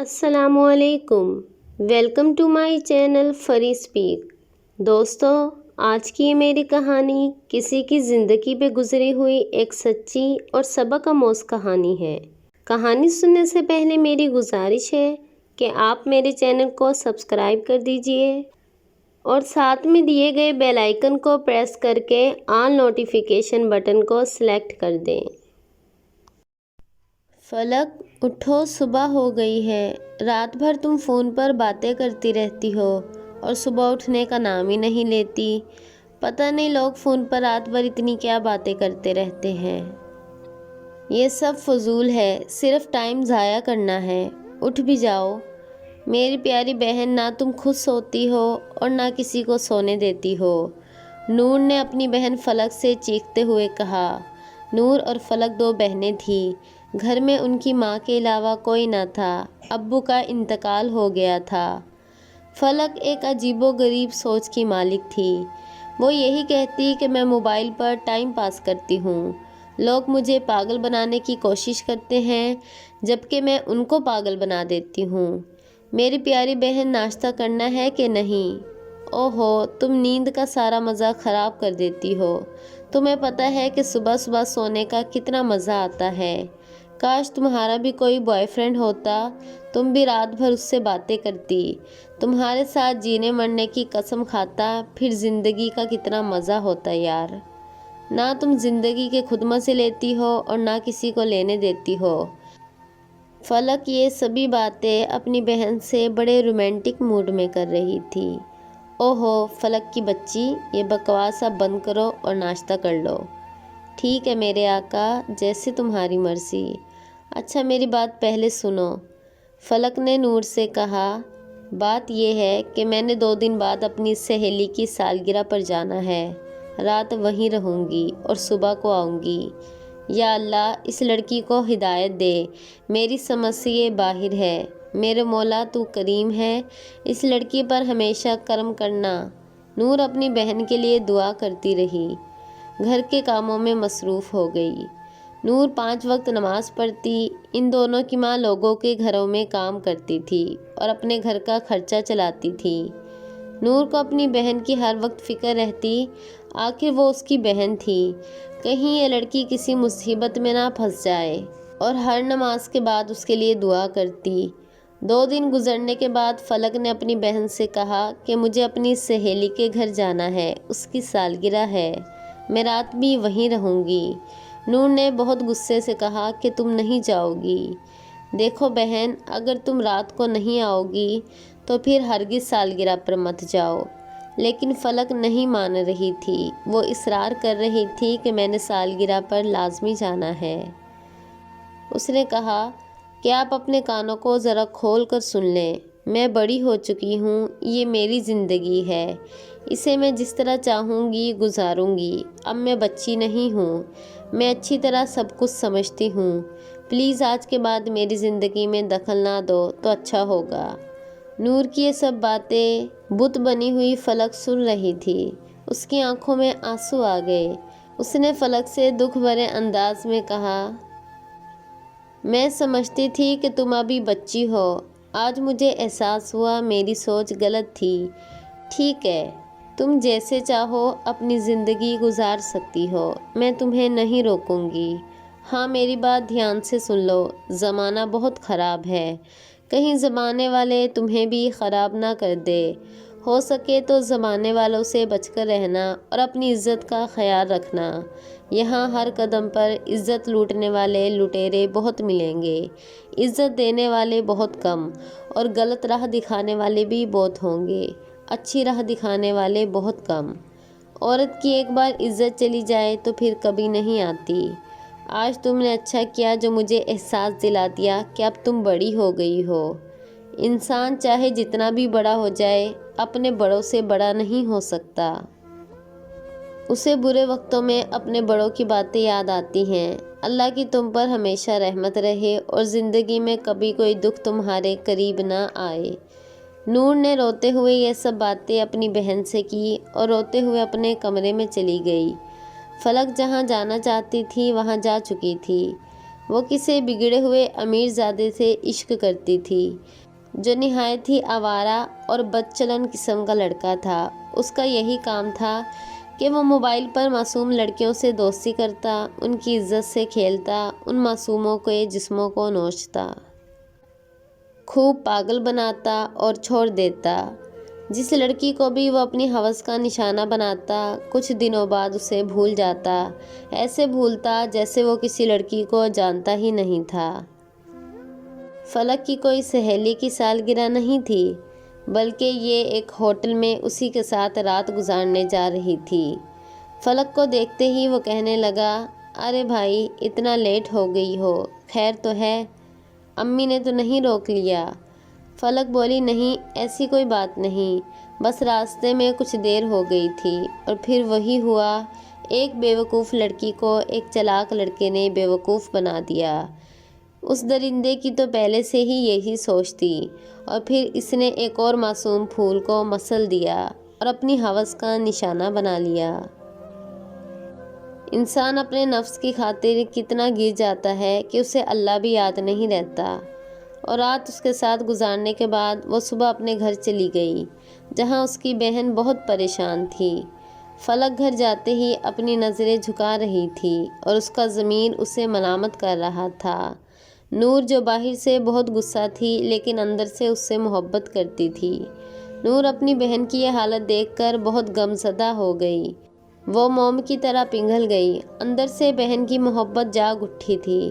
السلام علیکم، welcome to my channel free speak. دوستو، آج کی یہ میری کہانی کسی کی زندگی پہ گزری ہوئی ایک سچی اور سبق آموز کہانی ہے۔ کہانی سننے سے پہلے میری گزارش ہے کہ آپ میرے چینل کو سبسکرائب کر دیجئے اور ساتھ میں دیے گئے بیل آئیکن کو پریس کر کے آل نوٹیفیکیشن بٹن کو سلیکٹ کر دیں۔ فلک، اٹھو، صبح ہو گئی ہے۔ رات بھر تم فون پر باتیں کرتی رہتی ہو اور صبح اٹھنے کا نام ہی نہیں لیتی۔ پتہ نہیں لوگ فون پر رات بھر اتنی کیا باتیں کرتے رہتے ہیں۔ یہ سب فضول ہے، صرف ٹائم ضائع کرنا ہے۔ اٹھ بھی جاؤ میری پیاری بہن، نہ تم خود سوتی ہو اور نہ کسی کو سونے دیتی ہو، نور نے اپنی بہن فلک سے چیختے ہوئے کہا۔ نور اور فلک دو بہنیں تھیں۔ گھر میں ان کی ماں کے علاوہ کوئی نہ تھا، ابو کا انتقال ہو گیا تھا۔ فلک ایک عجیب و غریب سوچ کی مالک تھی۔ وہ یہی کہتی کہ میں موبائل پر ٹائم پاس کرتی ہوں، لوگ مجھے پاگل بنانے کی کوشش کرتے ہیں جبکہ میں ان کو پاگل بنا دیتی ہوں۔ میری پیاری بہن، ناشتہ کرنا ہے کہ نہیں؟ اوہو، تم نیند کا سارا مزہ خراب کر دیتی ہو۔ تمہیں پتہ ہے کہ صبح صبح سونے کا کتنا مزہ آتا ہے۔ کاش تمہارا بھی کوئی بوائے فرینڈ ہوتا، تم بھی رات بھر اس سے باتیں کرتی، تمہارے ساتھ جینے مرنے کی قسم کھاتا، پھر زندگی کا کتنا مزہ ہوتا یار۔ نہ تم زندگی کے خود مزے لیتی ہو اور نہ کسی کو لینے دیتی ہو۔ فلک یہ سبھی باتیں اپنی بہن سے بڑے رومانٹک موڈ میں کر رہی تھی۔ اوہو فلک کی بچی، یہ بکواس اب بند کرو اور ناشتہ کر لو۔ ٹھیک ہے میرے آقا، جیسے تمہاری مرضی۔ اچھا میری بات پہلے سنو، فلک نے نور سے کہا۔ بات یہ ہے کہ میں نے 2 دن بعد اپنی سہیلی کی سالگرہ پر جانا ہے، رات وہیں رہوں گی اور صبح کو آؤں گی۔ یا اللہ، اس لڑکی کو ہدایت دے، میری سمجھ سے یہ باہر ہے۔ میرے مولا تو کریم ہے، اس لڑکی پر ہمیشہ کرم کرنا۔ نور اپنی بہن کے لیے دعا کرتی رہی، گھر کے کاموں میں مصروف ہو گئی۔ نور 5 وقت نماز پڑھتی، ان دونوں کی ماں لوگوں کے گھروں میں کام کرتی تھی اور اپنے گھر کا خرچہ چلاتی تھی۔ نور کو اپنی بہن کی ہر وقت فکر رہتی، آخر وہ اس کی بہن تھی، کہیں یہ لڑکی کسی مصیبت میں نہ پھنس جائے، اور ہر نماز کے بعد اس کے لیے دعا کرتی۔ 2 دن گزرنے کے بعد فلک نے اپنی بہن سے کہا کہ مجھے اپنی سہیلی کے گھر جانا ہے، اس کی سالگرہ ہے، میں رات بھی وہیں رہوں گی۔ نور نے بہت غصے سے کہا کہ تم نہیں جاؤ گی۔ دیکھو بہن، اگر تم رات کو نہیں آؤ گی تو پھر ہرگز سالگرہ پر مت جاؤ۔ لیکن فلک نہیں مان رہی تھی، وہ اصرار کر رہی تھی کہ میں نے سالگرہ پر لازمی جانا ہے۔ اس نے کہا کہ آپ اپنے کانوں کو ذرا کھول کر سن لیں، میں بڑی ہو چکی ہوں، یہ میری زندگی ہے، اسے میں جس طرح چاہوں گی گزاروں گی۔ اب میں بچی نہیں ہوں، میں اچھی طرح سب کچھ سمجھتی ہوں، پلیز آج کے بعد میری زندگی میں دخل نہ دو تو اچھا ہوگا۔ نور کی یہ سب باتیں بت بنی ہوئی فلک سن رہی تھی، اس کی آنکھوں میں آنسو آ گئے۔ اس نے فلک سے دکھ بھرے انداز میں کہا، میں سمجھتی تھی کہ تم ابھی بچی ہو، آج مجھے احساس ہوا میری سوچ غلط تھی۔ ٹھیک ہے، تم جیسے چاہو اپنی زندگی گزار سکتی ہو، میں تمہیں نہیں روکوں گی۔ ہاں میری بات دھیان سے سن لو، زمانہ بہت خراب ہے، کہیں زمانے والے تمہیں بھی خراب نہ کر دے۔ ہو سکے تو زمانے والوں سے بچ کر رہنا اور اپنی عزت کا خیال رکھنا۔ یہاں ہر قدم پر عزت لوٹنے والے لٹیرے بہت ملیں گے، عزت دینے والے بہت کم، اور غلط راہ دکھانے والے بھی بہت ہوں گے، اچھی راہ دکھانے والے بہت کم۔ عورت کی ایک بار عزت چلی جائے تو پھر کبھی نہیں آتی۔ آج تم نے اچھا کیا جو مجھے احساس دلا دیا کہ اب تم بڑی ہو گئی ہو۔ انسان چاہے جتنا بھی بڑا ہو جائے، اپنے بڑوں سے بڑا نہیں ہو سکتا۔ اسے برے وقتوں میں اپنے بڑوں کی باتیں یاد آتی ہیں۔ اللہ کی تم پر ہمیشہ رحمت رہے اور زندگی میں کبھی کوئی دکھ تمہارے قریب نہ آئے۔ نور نے روتے ہوئے یہ سب باتیں اپنی بہن سے کی اور روتے ہوئے اپنے کمرے میں چلی گئی۔ فلک جہاں جانا چاہتی تھی وہاں جا چکی تھی۔ وہ کسی بگڑے ہوئے امیر زادے سے عشق کرتی تھی جو نہایت ہی آوارہ اور بد چلن قسم کا لڑکا تھا۔ اس کا یہی کام تھا کہ وہ موبائل پر معصوم لڑکیوں سے دوستی کرتا، ان کی عزت سے کھیلتا، ان معصوموں کے جسموں کو نوچتا، خوب پاگل بناتا اور چھوڑ دیتا۔ جس لڑکی کو بھی وہ اپنی ہوس کا نشانہ بناتا، کچھ دنوں بعد اسے بھول جاتا، ایسے بھولتا جیسے وہ کسی لڑکی کو جانتا ہی نہیں تھا۔ فلک کی کوئی سہیلی کی سالگرہ نہیں تھی، بلکہ یہ ایک ہوٹل میں اسی کے ساتھ رات گزارنے جا رہی تھی۔ فلک کو دیکھتے ہی وہ کہنے لگا، ارے بھائی اتنا لیٹ ہو گئی ہو، خیر تو ہے؟ امی نے تو نہیں روک لیا؟ فلک بولی، نہیں ایسی کوئی بات نہیں، بس راستے میں کچھ دیر ہو گئی تھی۔ اور پھر وہی ہوا، ایک بیوقوف لڑکی کو ایک چلاک لڑکے نے بیوقوف بنا دیا۔ اس درندے کی تو پہلے سے ہی یہی سوچ تھی، اور پھر اس نے ایک اور معصوم پھول کو مسل دیا اور اپنی ہوس کا نشانہ بنا لیا۔ انسان اپنے نفس کی خاطر کتنا گر جاتا ہے کہ اسے اللہ بھی یاد نہیں رہتا۔ اور رات اس کے ساتھ گزارنے کے بعد وہ صبح اپنے گھر چلی گئی، جہاں اس کی بہن بہت پریشان تھی۔ فلک گھر جاتے ہی اپنی نظریں جھکا رہی تھی اور اس کا ضمیر اسے ملامت کر رہا تھا۔ نور جو باہر سے بہت غصہ تھی لیکن اندر سے اس سے محبت کرتی تھی، نور اپنی بہن کی یہ حالت دیکھ کر بہت غمزدہ ہو گئی۔ وہ موم کی طرح پگھل گئی، اندر سے بہن کی محبت جاگ اٹھی تھی۔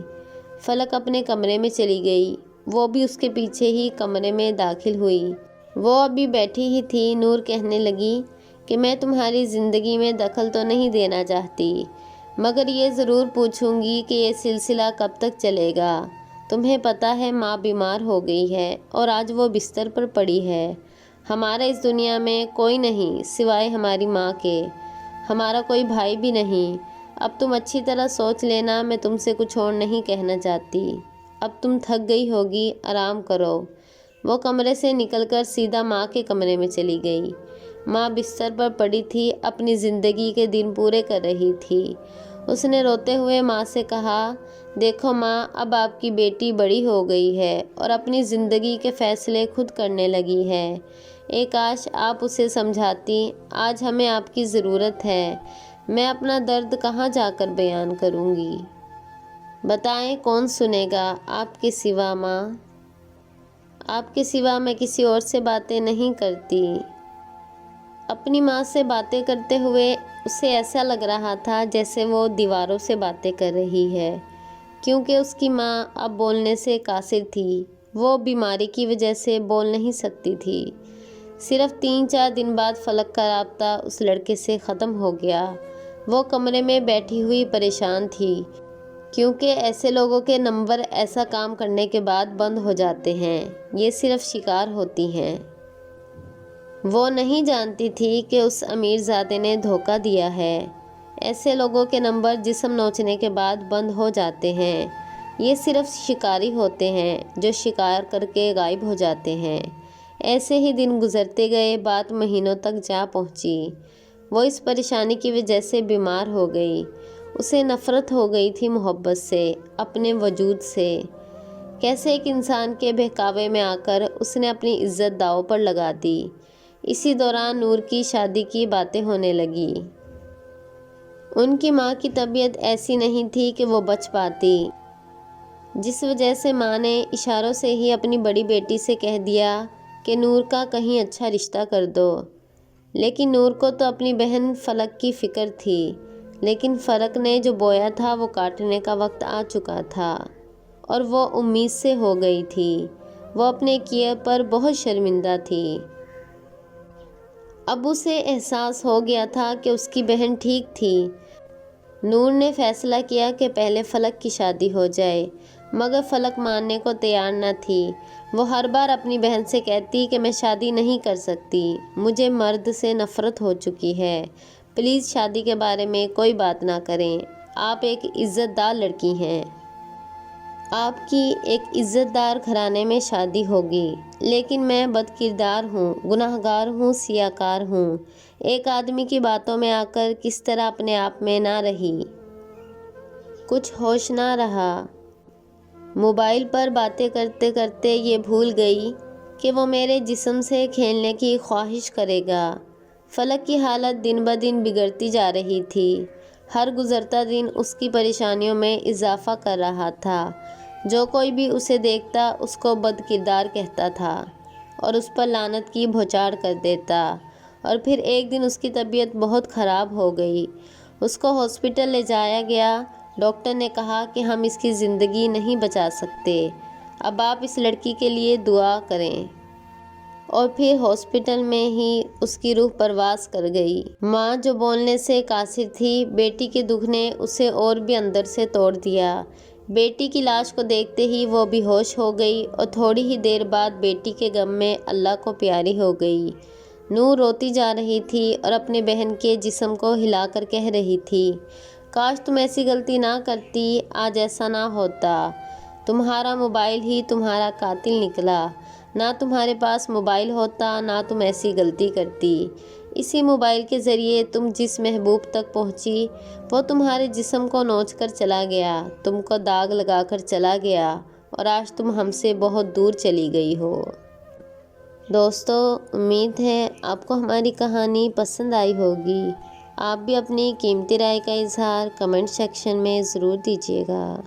فلک اپنے کمرے میں چلی گئی، وہ بھی اس کے پیچھے ہی کمرے میں داخل ہوئی۔ وہ ابھی بیٹھی ہی تھی، نور کہنے لگی کہ میں تمہاری زندگی میں دخل تو نہیں دینا چاہتی، مگر یہ ضرور پوچھوں گی کہ یہ سلسلہ کب تک چلے گا؟ تمہیں پتہ ہے ماں بیمار ہو گئی ہے اور آج وہ بستر پر پڑی ہے۔ ہمارا اس دنیا میں کوئی نہیں سوائے ہماری ماں کے، ہمارا کوئی بھائی بھی نہیں۔ اب تم اچھی طرح سوچ لینا، میں تم سے کچھ اور نہیں کہنا چاہتی۔ اب تم تھک گئی ہوگی، آرام کرو۔ وہ کمرے سے نکل کر سیدھا ماں کے کمرے میں چلی گئی۔ ماں بستر پر پڑی تھی، اپنی زندگی کے دن پورے کر رہی تھی۔ اس نے روتے ہوئے ماں سے کہا، دیکھو ماں، اب آپ کی بیٹی بڑی ہو گئی ہے اور اپنی زندگی کے فیصلے خود کرنے لگی ہے۔ کاش آپ اسے سمجھاتی، آج ہمیں آپ کی ضرورت ہے۔ میں اپنا درد کہاں جا کر بیان کروں گی؟ بتائیں کون سنے گا آپ کے سوا؟ ماں، آپ کے سوا میں کسی اور سے باتیں نہیں کرتی۔ اپنی ماں سے باتیں کرتے ہوئے اسے ایسا لگ رہا تھا جیسے وہ دیواروں سے باتیں کر رہی ہے، کیونکہ اس کی ماں اب بولنے سے قاصر تھی۔ وہ بیماری کی وجہ سے بول نہیں سکتی تھی۔ صرف 3-4 دن بعد فلک کا رابطہ اس لڑکے سے ختم ہو گیا۔ وہ کمرے میں بیٹھی ہوئی پریشان تھی، کیونکہ ایسے لوگوں کے نمبر ایسا کام کرنے کے بعد بند ہو جاتے ہیں، یہ صرف شکار ہوتی ہیں۔ وہ نہیں جانتی تھی کہ اس امیر زادے نے دھوکہ دیا ہے۔ ایسے لوگوں کے نمبر جسم نوچنے کے بعد بند ہو جاتے ہیں، یہ صرف شکاری ہوتے ہیں جو شکار کر کے غائب ہو جاتے ہیں۔ ایسے ہی دن گزرتے گئے، بات مہینوں تک جا پہنچی۔ وہ اس پریشانی کی وجہ سے بیمار ہو گئی۔ اسے نفرت ہو گئی تھی محبت سے، اپنے وجود سے۔ کیسے ایک انسان کے بہکاوے میں آ کر اس نے اپنی عزت داؤ پر لگا دی۔ اسی دوران نور کی شادی کی باتیں ہونے لگی۔ ان کی ماں کی طبیعت ایسی نہیں تھی کہ وہ بچ پاتی، جس وجہ سے ماں نے اشاروں سے ہی اپنی بڑی بیٹی سے کہہ دیا کہ نور کا کہیں اچھا رشتہ کر دو۔ لیکن نور کو تو اپنی بہن فلک کی فکر تھی، لیکن فلک نے جو بویا تھا وہ کاٹنے کا وقت آ چکا تھا، اور وہ امید سے ہو گئی تھی۔ وہ اپنے کیے پر بہت شرمندہ تھی۔ اب اسے احساس ہو گیا تھا کہ اس کی بہن ٹھیک تھی۔ نور نے فیصلہ کیا کہ پہلے فلک کی شادی ہو جائے، مگر فلک ماننے کو تیار نہ تھی۔ وہ ہر بار اپنی بہن سے کہتی کہ میں شادی نہیں کر سکتی، مجھے مرد سے نفرت ہو چکی ہے، پلیز شادی کے بارے میں کوئی بات نہ کریں، آپ ایک عزت دار لڑکی ہیں، آپ کی ایک عزت دار گھرانے میں شادی ہوگی۔ لیکن میں بد کردار ہوں، گناہ گار ہوں، سیاہ کار ہوں۔ ایک آدمی کی باتوں میں آ کر کس طرح اپنے آپ میں نہ رہی، کچھ ہوش نہ رہا۔ موبائل پر باتیں کرتے کرتے یہ بھول گئی کہ وہ میرے جسم سے کھیلنے کی خواہش کرے گا۔ فلک کی حالت دن بدن بگڑتی جا رہی تھی۔ ہر گزرتا دن اس کی پریشانیوں میں اضافہ کر رہا تھا۔ جو کوئی بھی اسے دیکھتا اس کو بد کردار کہتا تھا اور اس پر لعنت کی بوچھاڑ کر دیتا۔ اور پھر ایک دن اس کی طبیعت بہت خراب ہو گئی۔ اس کو ہاسپٹل لے جایا گیا۔ ڈاکٹر نے کہا کہ ہم اس کی زندگی نہیں بچا سکتے، اب آپ اس لڑکی کے لیے دعا کریں۔ اور پھر ہاسپٹل میں ہی اس کی روح پرواز کر گئی۔ ماں جو بولنے سے قاصر تھی، بیٹی کے دکھ نے اسے اور بھی اندر سے توڑ دیا۔ بیٹی کی لاش کو دیکھتے ہی وہ بے ہوش ہو گئی اور تھوڑی ہی دیر بعد بیٹی کے غم میں اللہ کو پیاری ہو گئی۔ نور روتی جا رہی تھی اور اپنے بہن کے جسم کو ہلا کر کہہ رہی تھی، کاش تم ایسی غلطی نہ کرتی، آج ایسا نہ ہوتا۔ تمہارا موبائل ہی تمہارا قاتل نکلا۔ نہ تمہارے پاس موبائل ہوتا، نہ تم ایسی غلطی کرتی۔ اسی موبائل کے ذریعے تم جس محبوب تک پہنچی، وہ تمہارے جسم کو نوچ کر چلا گیا، تم کو داغ لگا کر چلا گیا اور آج تم ہم سے بہت دور چلی گئی ہو۔ دوستو، امید ہے آپ کو ہماری کہانی پسند آئی ہوگی۔ آپ بھی اپنی قیمتی رائے کا اظہار کمنٹ سیکشن میں ضرور دیجیے گا۔